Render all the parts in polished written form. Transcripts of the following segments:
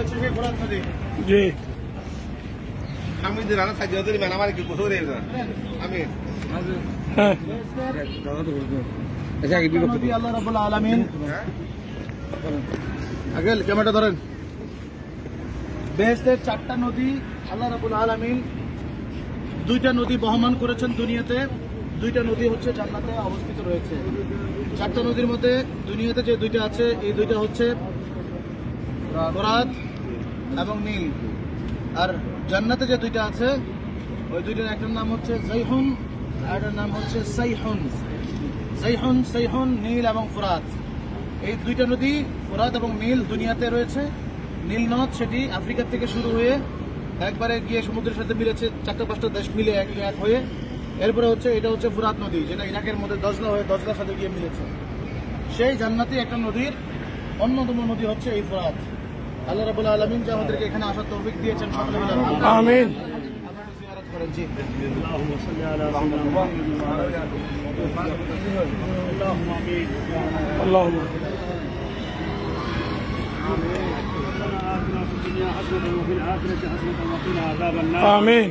হচ্ছে সেই ফোরাত নদী। জি আমি যে রানা সাহায্য করি মানে আমার কি কোথাও রেখে আমি হ্যাঁ নদী আল্লাহ রাব্বুল আলামিন আগে ক্যামেরাটা ধরেন। বেহেশতের 4টা নদী আল্লাহ রাব্বুল আলামিন 2টা নদী বহমান করেছেন দুনিয়াতে, 2টা নদী হচ্ছে জান্নাতে অবস্থিত রয়েছে। 4টা নদীর মধ্যে দুনিয়াতে যে 2টা আছে এই 2টা হচ্ছে ফোরাত এবং নীল, আর জান্নাতে যে 2টা আছে ওই 2টার একটার নাম হচ্ছে জাইহুন আর একটার নাম হচ্ছে সাইহুন। জাইহুন সাইহুন নীল এবং ফোরাত, এই 2টা নদী ফোরাত এবং নীল দুনিয়াতে রয়েছে। নীল নদ সেটি আফ্রিকা থেকে শুরু হয়ে একবারে গিয়ে সমুদ্রের সাথে মিলেছে, 4-5টা দেশ মিলে এক হয়ে এরপরে হচ্ছে এটা হচ্ছে ফোরাত নদী, যেটা ইরাকের মধ্যে দজলা হয়ে দজলার সাথে গিয়ে মিলেছে। সেই জান্নাতি একটা নদীর অন্যতম নদী হচ্ছে এই ফোরাত। আল্লাহ রাব্বুল আলামিন যে আমাদেরকে এখানে আসার তৌফিক দিয়েছেন, সকলে মিলে আমিন। জিয়ারত করেন। জি اللهم صل على سيدنا محمد وعلى آله اللهم آمين اللهم آتنا في الدنيا حسنة وفي الآخرة حسنة وقنا عذاب النار آمين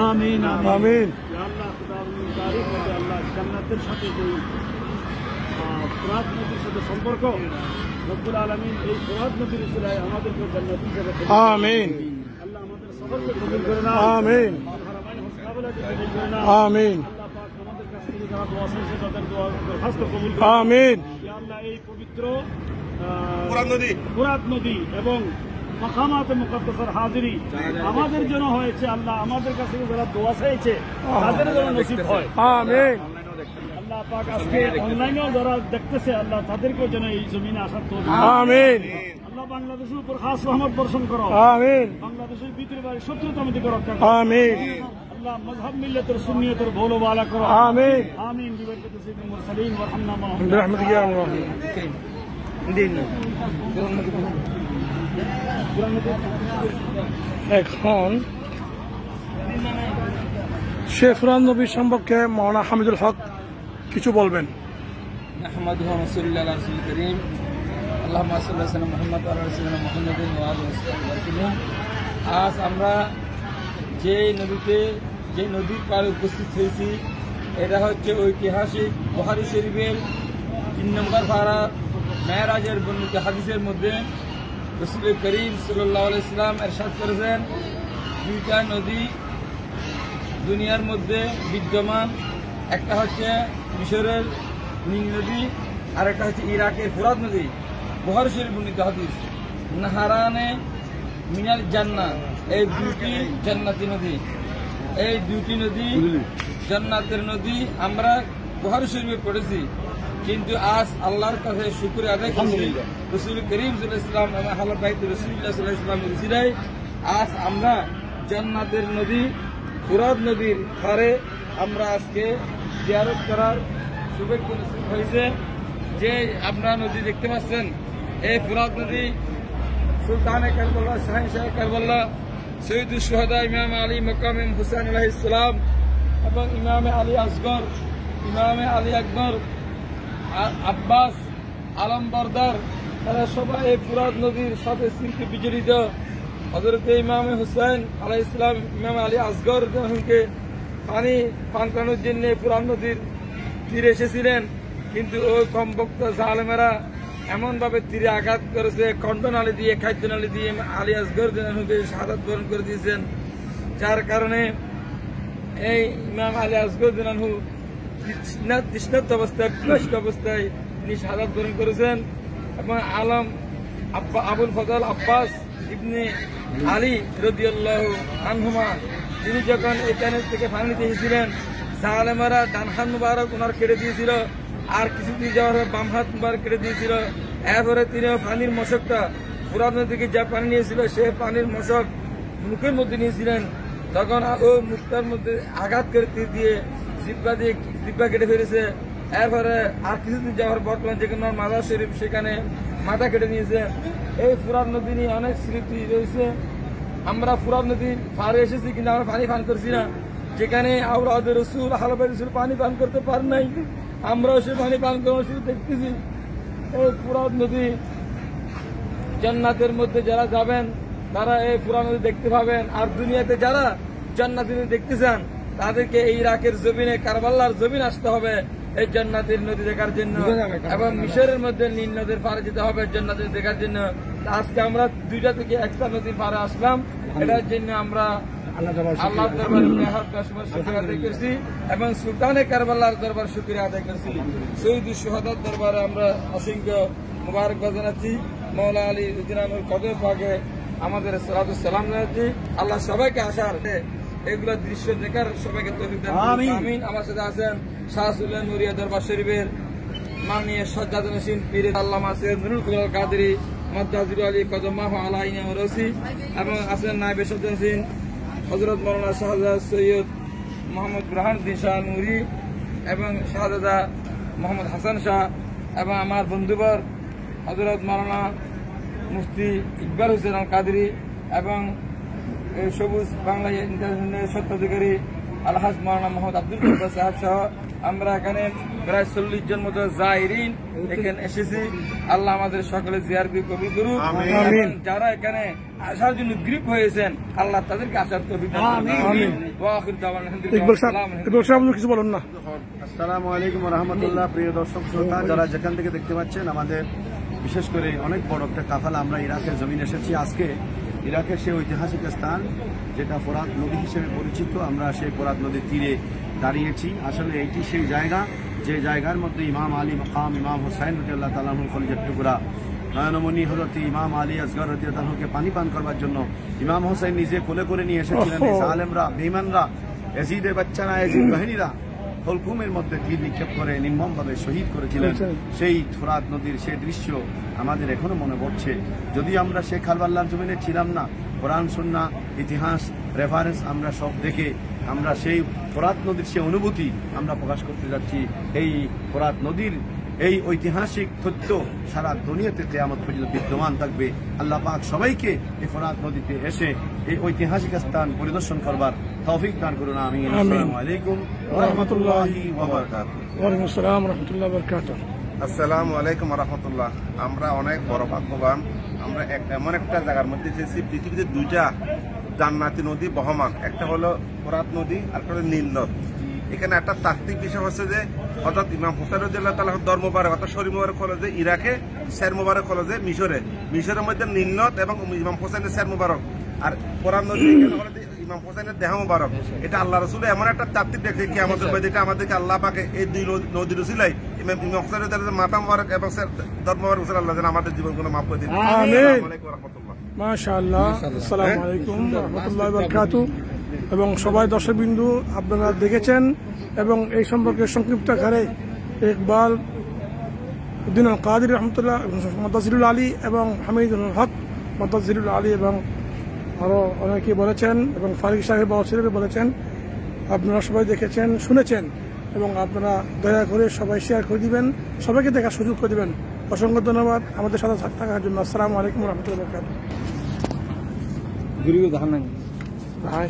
আমিন آمين يا الله خدا من تاریخ میں اللہ جنتের সাথে যে ফোরাত নদীর সাথে সম্পর্ক রব্বুল আলামিন এই ফোরাত নদীর উসিলায় আমাদেরকে জান্নাতি জায়গা آمين আল্লাহ আমাদের সফরকে কবুল করে নাও। آمين হারামাইন মুস্তাকবালাকে কবুল করে নাও। آمين আল্লাহ পাক আমাদের কাছ থেকে যারা দোয়া চাইছে তাদের দোয়া দরখাস্ত কবুল করে। آمين ইয়া আল্লাহ এই পবিত্র ফোরাত নদী এবং মাকামাতে মুকদ্দাসার হাজিরি আমাদের জন্য হয়েছে। আল্লাহ আমাদের কাছ থেকে যারা দোয়া চাইছে তাদের জন্য নসিব হয়। آمين আল্লাহ পাক আজকে অনলাইনেও যারা দেখতেছে আল্লাহ তাদেরকেও যেন এই জমিনে আসার তৌফিক। آمين আল্লাহ বাংলাদেশের উপর খাস রহমত বর্ষণ করো। آمين বাংলাদেশের ভিতরে বাইরে শত্রুতা আমাদেরকে রক্ষা করো। آمين আল্লাহ মযহাব মিল্লাতের সুন্নিয়তের ভোলো বালা করো। آمين আমিন বিবরকতে সাইয়্যিদুল মুরসালিন ওয়ারহামনা মা'হুম برحمتك يا ارحم এখন শেখ ফোরাত নবীর সম্পর্কে মাওলানা হামিদুল হক কিছু বলবেন। نحمده ونصلي على رسول الكريم اللهم صل على سيدنا محمد وعلى آل سيدنا محمد وعلى وسلم। আজ আমরা যে নদীর পাড়ে উপস্থিত হয়েছি এটা হচ্ছে ঐতিহাসিক বুখারী শরীফের 3 নম্বর পারা মেরাজের বর্ণিত হাদিসের মধ্যে রাসূল করিম সাল্লাল্লাহু আলাইহি ওয়াসাল্লাম ইরশাদ করেছেন 2টা নদী দুনিয়ার মধ্যে বিদ্যমান, একটা হচ্ছে মিশরের নীল নদী আর একটা হচ্ছে ইরাকের ফোরাত নদী। বুখারী শরীফ বর্ণিত হাদিস। নাহারানে মিনাল জান্নাহ, এই 2টি জান্নাতি নদী, এই 2টি নদী জান্নাতের নদী আমরা বুখারী শরীফে পড়েছি। কিন্তু আজ আল্লাহর কাছে শুকরিয়া আদায় করছি রাসূল করিম সাল্লাল্লাহু আলাইহি ওয়াসাল্লাম এবং আহলে বাইত রাসূলুল্লাহ সাল্লাল্লাহু আলাইহি ওয়াসাল্লামের উসিলায় আজ আমরা জান্নাতের নদী ফোরাত নদীর ধারে আমরা আজকে জিয়ারত করার সৌভাগ্য নসিব হয়েছে। যে আপনারা নদী দেখতে পাচ্ছেন এই ফোরাত নদী সুলতানে কারবালা শাহেনশাহ কারবালা সৈয়দুশ শুহাদা ইমাম আলী মাকাম হুসাইন আলাইহিস সালাম এবং ইমাম আলী আসগর, ইমাম আলী আকবর, আব্বাস আলম বরদার, তারা সবাই এই ফোরাত নদীর সাথে স্মৃতি বিজড়িত। হযরত ইমাম হুসাইন আলাইহিস সালাম ইমাম আলী আসগর যখনকে পান করানোর জন্য ফোরাত নদীর তীরে এসেছিলেন, কিন্তু ওই কমবক্ত জালেমেরা এমনভাবে তীরে আঘাত করেছে, কণ্ঠনালী দিয়ে খাদ্যনালী দিয়ে আলী আসগর জনকে শাহাদাত বরণ করে দিয়েছেন। যার কারণে এই ইমাম আলী আসগর জনাহু তৃষ্ণার্ত অবস্থায় ক্লেষ্ট অবস্থায় তিনি শাহাদাত বরণ করেছেন। এবং আলম আবুল ফজল আব্বাস ইবনে আলী রাদিয়াল্লাহু আনহুমা তিনি যখন এখানে থেকে পানি দিয়েছিলেন, জালেমেরা ডান হাত মুবারক ওনার কেটে দিয়েছিল, আর কিছুদিন যাওয়ার বাম হাত মুবারক কেটে দিয়েছিল। এরপরে তিনি পানির মশকটা ফোরাত নদী থেকে যা পানি নিয়েছিল সে পানির মশক মুখের মধ্যে নিয়েছিলেন। তখন ও মুখটার মধ্যে আঘাত করে তীর দিয়ে জিব্বা কেটে ফেলেছে। এরপরে আর কিছুদিন যাওয়ার বর্তমান যেখানে মাজার শরীফ সেখানে মাথা কেটে নিয়েছে। এই ফোরাত নদী নিয়ে অনেক স্মৃতি রয়েছে। আমরা ফোরাত নদীর পাড়ে এসেছি কিন্তু আমরা পানি পান করছি না। যেখানে আওলাদ রাসূল আহলে বাইত রাসূল পানি পান করতে পারেন নাই, আমরাও সে পানি পান করার শুধু দেখতেছি। এই ফোরাত নদী জান্নাতের মধ্যে যারা যাবেন তারা এই পুরা নদী দেখতে পাবেন। আর দুনিয়াতে যারা জান্নাতি নদী দেখতে চান তাদেরকে এই ইরাকের জমিনে, কারবাল্লার জমিন আসতে হবে এই জান্নাতের নদী দেখার জন্য, এবং মিশরের মধ্যে নীল নদীর পাড়ে যেতে হবে জান্নাতের দেখার জন্য। আজকে আমরা দুইটা থেকে একটা নদীর পাড়ে আসলাম, এটার জন্য আমরা আল্লাহর দরবারে শুকরিয়া আদায় করছি এবং সুলতানে কারবালার দরবার শুকরিয়া আদায় করছি। শহীদ শুহাদার দরবারে আমরা অসংখ্য মুবারকবাদ জানাচ্ছি। মওলা আলী উদ্দিনের কদর পাকে আমাদের সালাতু সালাম জানাচ্ছি। আল্লাহ সবাইকে আসার এগুলো দৃশ্য দেখার সবাইকে তৌফিক দান করুন, আমিন। আমার সাথে আছেন শাহসুল্লাহ নুরিয়া দরবার শরীফের মাননীয় সজ্জাদুল নসীন পীর আল্লামা সৈয়দ নুরুল কুল কাদরি মাদ্দাজির আলী কদমাহ আলাইহি ওয়া রাসি, এবং আছেন নায়েবে সজ্জাদুল হযরত মাওলানা শাহজাদ সৈয়দ মোহাম্মদ বুরহানুদ্দিন শাহ নুরি এবং শাহজাদা মোহাম্মদ হাসান শাহ, এবং আমার বন্ধুবর হযরত মাওলানা মুফতি ইকবাল হোসেন আল কাদরি এবং সবুজ বাংলা ইন্টারন্যাশনালের স্বত্বাধিকারী আলহাজ মাওলানা মোহাম্মদ আব্দুল কদ্দুস সাহেব সহ আমরা এখানে প্রায় 40 জন মতো জায়রিন এখানে এসেছি। আল্লাহ আমাদের সকলে জিয়ারত কবুল করুন, আমিন। যারা এখানে আসার জন্য গ্রিপ হয়েছেন আল্লাহ তাদেরকে আসার তৌফিক দান করুন, আমিন। ওয়া আখিরু দাওয়ানা আলহামদুলিল্লাহ। কিছু বলুন না। আসসালামু আলাইকুম ওয়া রাহমাতুল্লাহ। প্রিয় দর্শক শ্রোতা, যারা যেখান থেকে দেখতে পাচ্ছেন, আমাদের বিশেষ করে অনেক বড় একটা কাফেলা আমরা ইরাকের জমিনে এসেছি। আজকে ইরাকের সেই ঐতিহাসিক স্থান যেটা ফোরাত নদী হিসেবে পরিচিত, আমরা সেই ফোরাত নদীর তীরে দাঁড়িয়েছি। আসলে এটি সেই জায়গা যে জায়গার মধ্যে ইমাম আলী মাকাম ইমাম হুসাইন রাদিয়াল্লাহু তাআলা আনহুর খলিজার টুকরা নয়নমণি হযরত ইমাম আলী আসগর রাদিয়াল্লাহু তাআলাকে পানি পান করবার জন্য ইমাম হুসাইন নিজে কোলে করে নিয়ে এসেছিলেন। জালেমরা, বেঈমানরা, ইয়াজিদের বাচ্চারা, ইয়াজিদ বাহিনীরা হলকুমের মধ্যে তীর নিক্ষেপ করে নির্মমভাবে শহীদ করেছিলেন। সেই ফোরাত নদীর সেই দৃশ্য আমাদের এখনো মনে পড়ছে। যদি আমরা সেই কারবালার জমিনে ছিলাম না, কোরআন সুন্নাহ ইতিহাস রেফারেন্স আমরা সব দেখে আমরা সেই ফোরাত নদীর সেই অনুভূতি আমরা প্রকাশ করতে যাচ্ছি। এই ফোরাত নদীর এই ঐতিহাসিক তথ্য সারা দুনিয়াতে কিয়ামত পর্যন্ত বিদ্যমান থাকবে। আল্লাহ পাক সবাইকে এই ফোরাত নদীতে এসে এই ঐতিহাসিক স্থান পরিদর্শন করবার তৌফিক দান করুন, আমিন। আসসালামু আলাইকুম ওয়া রাহমাতুল্লাহি ওয়া বারাকাতুহু। ওয়া আলাইকুম আসসালাম ওয়া রাহমাতুল্লাহি ওয়া বারাকাতুহু। আসসালামু আলাইকুম ওয়া রাহমাতুল্লাহ। আমরা অনেক বড় ভাগ্যবান, আমরা এমন একটা জায়গার মধ্যে এসেছি, পৃথিবীতে দুইটা জান্নাতি নদী বহমান, একটা হলো ফোরাত নদী আর একটা হলো নীল নদ। এখানে একটা তাত্ত্বিক বিষয় হচ্ছে যে হযরত ইমাম হুসাইন রাদিয়াল্লাহু তাআলা ধর্ম মোবারক অর্থাৎ শরীর মোবারক হলো যে ইরাকে, শের মোবারক হলো যে মিশরের মধ্যে নীল নদ এবং ইমাম হুসাইনের শের মোবারক, আর ফোরাত নদী এখানে হলো ইমাম হুসাইনের দেহ মোবারক। এটা আল্লাহ রাসূল এমন একটা তাত্ত্বিক দেখে কি আমাদের এটা আমাদেরকে আল্লাহ পাকে এই দুই নদীর উসিলায় ইমাম হুসাইন রাদিয়াল্লাহু মাথা মোবারক এবং ধর্ম মোবারক আল্লাহ যেন আমাদের জীবনগুলো মাফ করে দিন, আমিন। আসসালামু আলাইকুম ওয়া রাহমাতুল্লাহ। মাশাআল্লাহ, আসসালামু আলাইকুম ওয়া রাহমাতুল্লাহি ওয়া বারাকাতুহু। এবং সবাই দর্শকবিন্দু আপনারা দেখেছেন এবং এই সম্পর্কে সংক্ষিপ্ত আকারে ইকবাল উদ্দিন আল কাদরি রহমতুল্লাহ, মাদ্দাজিরুল আলী এবং হামিদুল হক মাদ্দাজিরুল আলী এবং আরও অনেকেই বলেছেন, এবং ফারিক সাহেব বাবু বলেছেন। আপনারা সবাই দেখেছেন, শুনেছেন, এবং আপনারা দয়া করে সবাই শেয়ার করে দিবেন, সবাইকে দেখার সুযোগ করে দিবেন। অসংখ্য ধন্যবাদ আমাদের সাথে থাকার জন্য। আসসালামু আলাইকুম রহমতুল্লাহ বারাকাতুহু। ভাই